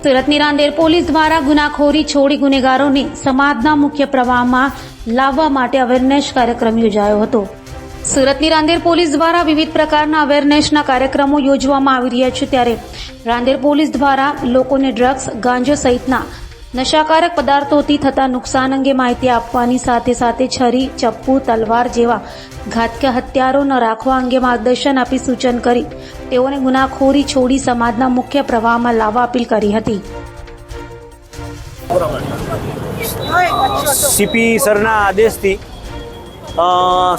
સુરતની રાંદેર પોલીસ દ્વારા ગુનાખોરી છોડી ગુનેગારોને સમાજના મુખ્ય પ્રવાહમાં લાવવા માટે અવેરનેસ કાર્યક્રમ યોજાયો હતો। સુરતની રાંદેર પોલીસ દ્વારા વિવિધ પ્રકારના અવેરનેસના કાર્યક્રમો યોજવામાં આવી રહ્યા છે, ત્યારે રાંદેર પોલીસ દ્વારા લોકોને ડ્રગ્સ, ગાંજો સહિતના નશાકારક પદાર્થોથી થતા નુકસાન અંગે માહિતી આપવાની સાથે સાથે છરી, ચપ્પુ, તલવાર જેવા ઘાતક હથિયારો ન રાખવા અંગે માર્ગદર્શન આપી સૂચન કરી તેઓને ગુનાખોરી છોડી સમાજના મુખ્ય પ્રવાહમાં લાવવા અપીલ કરી હતી। સીપી સરના આદેશથી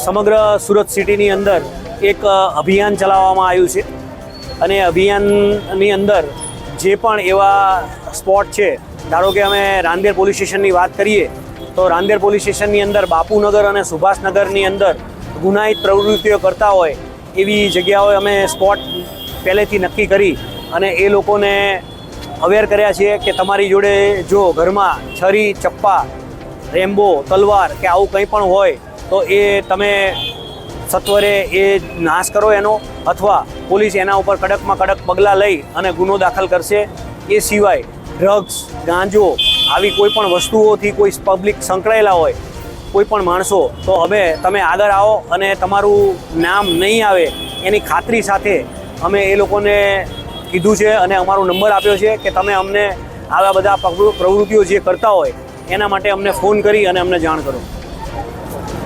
સમગ્ર સુરત સિટીની અંદર એક અભિયાન ચલાવવામાં આવ્યું છે અને અભિયાનની અંદર જે પણ એવા સ્પોટ છે, ધારો કે અમે રાંદેર પોલીસ સ્ટેશનની વાત કરીએ તો રાંદેર પોલીસ સ્ટેશનની અંદર બાપુનગર અને સુભાષનગરની અંદર ગુનાહિત પ્રવૃત્તિઓ કરતા હોય એવી જગ્યાઓએ અમે સ્પોટ પહેલેથી નક્કી કરી અને એ લોકોને અવેર કર્યા છીએ કે તમારી જોડે જો ઘરમાં છરી, ચપ્પા, રેમ્બો, તલવાર કે આવું કંઈ પણ હોય તો એ તમે સત્વરે એ નાશ કરો એનો, અથવા પોલીસ એના ઉપર કડકમાં કડક પગલાં લઈ અને ગુનો દાખલ કરશે। એ સિવાય ડ્રગ્સ, ગાંજો આવી કોઈ પણ વસ્તુઓથી કોઈ પબ્લિક સંકળાયેલા હોય, કોઈ પણ માણસો, તો હવે તમે આગળ આવો અને તમારું નામ નહીં આવે એની ખાતરી સાથે અમે એ લોકોને કીધું છે અને અમારો નંબર આપ્યો છે કે તમે અમને આવા બધા પ્રવૃત્તિઓ જે કરતા હોય એના માટે અમને ફોન કરી અને અમને જાણ કરો।